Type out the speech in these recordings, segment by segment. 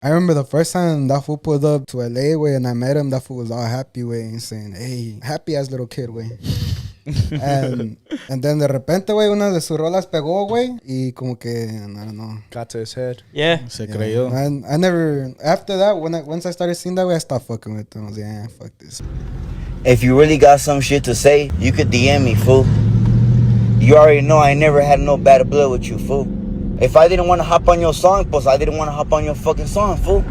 I remember the first time that fool pulled up to LA, way, and I met him, that fool was all happy, way, and saying, hey, happy as little kid, way. and, and then de repente, güey, una de sus rolas pegó, güey, y como que, I don't know. Got to his head. Yeah. Se creyó. And I never, after that, once I started seeing that way, I stopped fucking with him. I was like, yeah, fuck this. If you really got some shit to say, you could DM me, fool. You already know I never had no bad blood with you, fool. If I didn't want to hop on your song, pues I didn't want to hop on your fucking song, fool.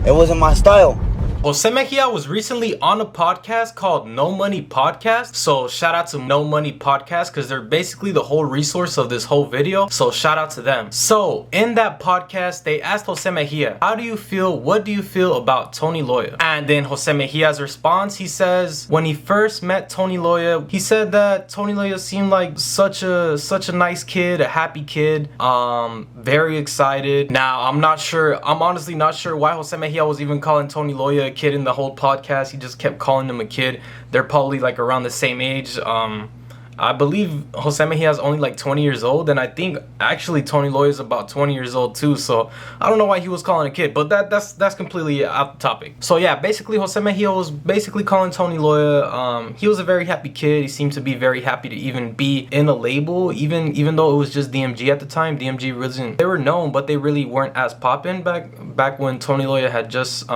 It wasn't my style. Jose Mejia was recently on a podcast called No Money Podcast. So shout out to No Money Podcast because they're basically the whole resource of this whole video. So shout out to them. So in that podcast, they asked Jose Mejia, what do you feel about Tony Loya? And then Jose Mejia's response, he says, when he first met Tony Loya, he said that Tony Loya seemed like such a nice kid, a happy kid, very excited. Now, I'm honestly not sure why Jose Mejia was even calling Tony Loya a kid in the whole podcast. He just kept calling him a kid. They're probably like around the same age. I believe Jose Mejia is only like 20 years old, and I think actually Tony Loya is about 20 years old too. So I don't know why he was calling a kid, but that's completely out the topic. So yeah, basically Jose Mejia was basically calling Tony Loya. He was a very happy kid. He seemed to be very happy to even be in a label, even though it was just DMG at the time. DMG wasn't. They were known, but they really weren't as poppin' back when Tony Loya had just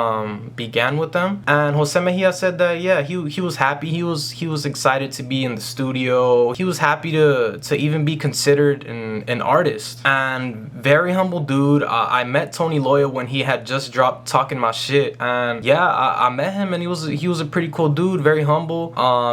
began with them. And Jose Mejia said that yeah, he was happy. He was excited to be in the studio. He was happy to even be considered an artist, and very humble dude. I met Tony Loya when he had just dropped Talking My Shit, and yeah, I met him, and he was a pretty cool dude, very humble.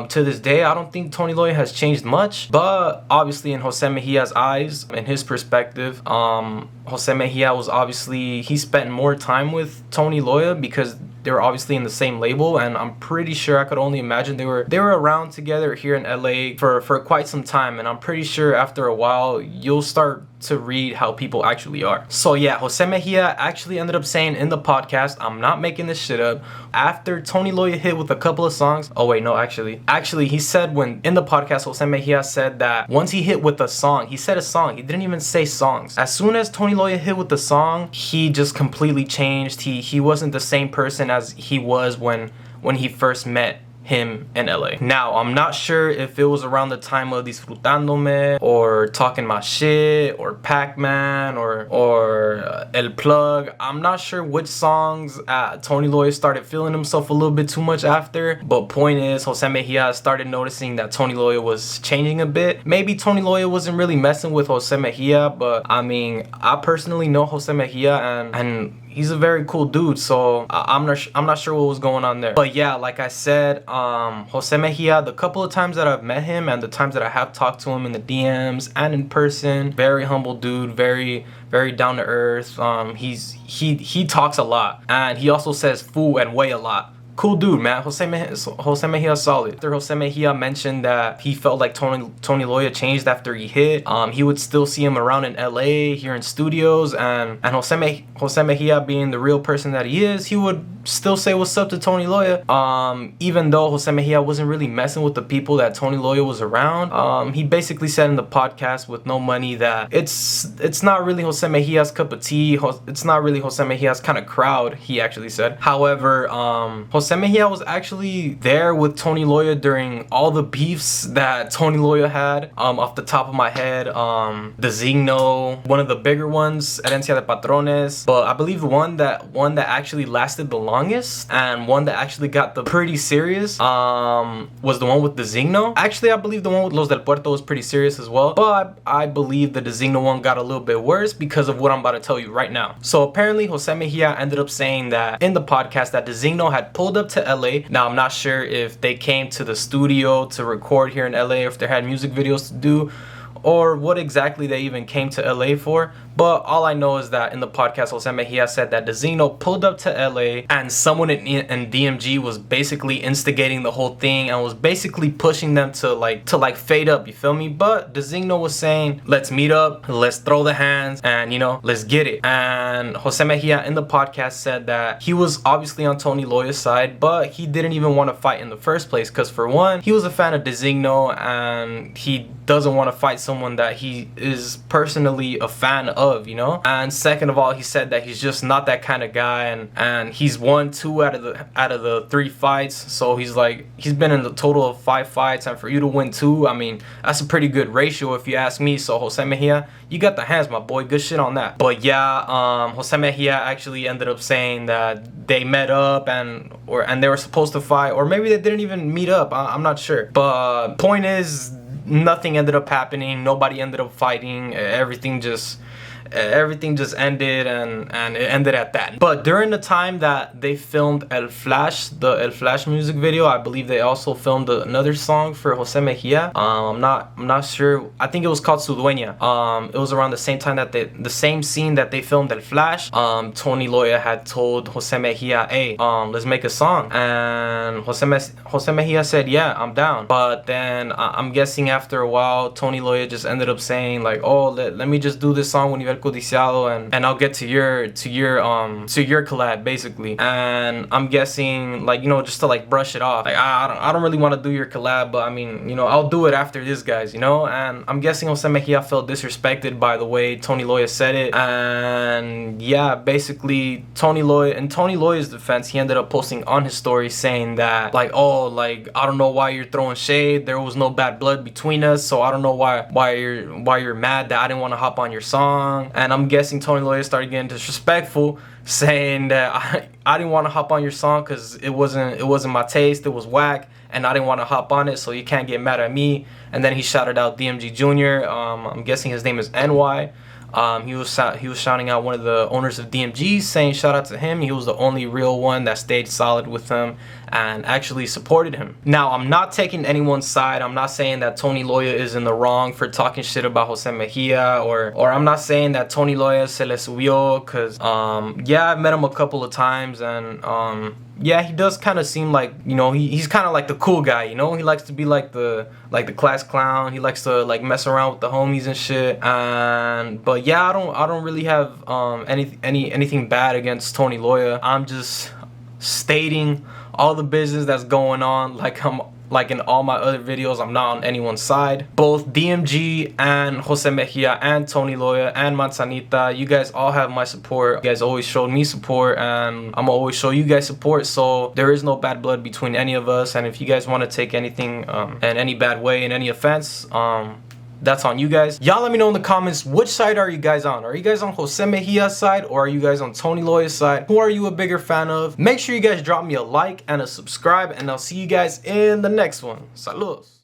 To this day, I don't think Tony Loya has changed much, but obviously in Jose Mejia's eyes, in his perspective, Jose Mejia was obviously, he spent more time with Tony Loya because they were obviously in the same label, and I'm pretty sure, I could only imagine they were around together here in LA for quite some time, and I'm pretty sure after a while you'll start to read how people actually are. So yeah, Jose Mejia actually ended up saying in the podcast, I'm not making this shit up, after Tony Loya hit with a couple of songs, oh wait, no, actually he said, when in the podcast, Jose Mejia said that once he hit with a song, he said a song, he didn't even say songs. As soon as Tony Loya hit with the song, he just completely changed. He wasn't the same person as he was when he first met him in LA. Now, I'm not sure if it was around the time of Disfrutándome or Talking My Shit or Pac-Man or El Plug. I'm not sure which songs Tony Loya started feeling himself a little bit too much after, but point is, Jose Mejia started noticing that Tony Loya was changing a bit. Maybe Tony Loya wasn't really messing with Jose Mejia, but I mean, I personally know Jose Mejia, and he's a very cool dude, so I'm not sure what was going on there. But yeah, like I said, Jose Mejia, the couple of times that I've met him and the times that I have talked to him in the DMs and in person, very humble dude, very down to earth. He talks a lot, and he also says fool and way a lot. Cool dude, man. Jose Mejia solid. After Jose Mejia mentioned that he felt like Tony Loya changed after he hit, he would still see him around in LA, here in studios, and Jose Mejia being the real person that he is, he would still say what's up to Tony Loya. Even though Jose Mejia wasn't really messing with the people that Tony Loya was around, he basically said in the podcast with No Money that it's not really Jose Mejia's cup of tea. It's not really Jose Mejia's kind of crowd, he actually said. However, Jose Mejia was actually there with Tony Loya during all the beefs that Tony Loya had. Off the top of my head, Designo, one of the bigger ones, Herencia de Patrones, but I believe the one that actually lasted the longest and one that actually got the pretty serious was the one with Designo. Actually, I believe the one with Los del Puerto was pretty serious as well, but I believe the Designo one got a little bit worse because of what I'm about to tell you right now. So apparently Jose Mejia ended up saying that in the podcast that Designo had pulled up to LA. Now, I'm not sure if they came to the studio to record here in LA, or if they had music videos to do, or what exactly they even came to LA for. But all I know is that in the podcast, Jose Mejia said that Designo pulled up to LA and someone in DMG was basically instigating the whole thing and was basically pushing them to fade up, you feel me? But Designo was saying, let's meet up, let's throw the hands, and let's get it. And Jose Mejia in the podcast said that he was obviously on Tony Loya's side, but he didn't even want to fight in the first place, because for one, he was a fan of Designo and he doesn't want to fight someone that he is personally a fan of. of, you know. And second of all, he said that he's just not that kind of guy, and he's won 2 out of the 3 fights. So he's like, he's been in the total of 5 fights, and for you to win 2, I mean, that's a pretty good ratio if you ask me. So Jose Mejia, you got the hands, my boy. Good shit on that. But yeah, Jose Mejia actually ended up saying that they met up and they were supposed to fight, or maybe they didn't even meet up. I'm not sure. But point is, nothing ended up happening. Nobody ended up fighting. Everything just ended, and it ended at that. But during the time that they filmed El Flash, the El Flash music video, I believe they also filmed another song for Jose Mejia. I'm not sure. I think it was called Su Dueña. It was around the same time that the same scene that they filmed El Flash. Tony Loya had told Jose Mejia, hey, let's make a song, and Jose Mejia said, yeah, I'm down. But then I'm guessing after a while, Tony Loya just ended up saying like, oh, let me just do this song when you Codiciado, and I'll get to your collab, basically. And I'm guessing, like, you know, just to like brush it off, like, I don't really want to do your collab, but I mean, you know, I'll do it after this, guys, you know. And I'm guessing Jose Mejia felt disrespected by the way Tony Loya said it. And yeah, basically Tony Loya's defense, he ended up posting on his story saying that, like, oh, like, I don't know why you're throwing shade, there was no bad blood between us, so I don't know why you're mad that I didn't want to hop on your song. And I'm guessing Tony Loya started getting disrespectful, saying that I didn't want to hop on your song because it wasn't my taste, it was whack, and I didn't want to hop on it, so you can't get mad at me. And then he shouted out DMG Jr. I'm guessing his name is NY. He was shouting out one of the owners of DMG, saying shout out to him. He was the only real one that stayed solid with him and actually supported him. Now, I'm not taking anyone's side. I'm not saying that Tony Loya is in the wrong for talking shit about Jose Mejia, or I'm not saying that Tony Loya se le subió, because yeah, I've met him a couple of times, and yeah, he does kind of seem like, you know, he's kind of like the cool guy, you know. He likes to be like the class clown. He likes to like mess around with the homies and shit. But yeah, I don't really have anything bad against Tony Loya. I'm just stating all the business that's going on. Like in all my other videos, I'm not on anyone's side. Both DMG and Jose Mejia and Tony Loya and Manzanita, you guys all have my support. You guys always showed me support, and I'm always show you guys support. So there is no bad blood between any of us. And if you guys want to take anything in any bad way, in any offense, that's on you guys. Y'all let me know in the comments, which side are you guys on? Are you guys on Jose Mejia's side, or are you guys on Tony Loya's side? Who are you a bigger fan of? Make sure you guys drop me a like and a subscribe, and I'll see you guys in the next one. Saludos.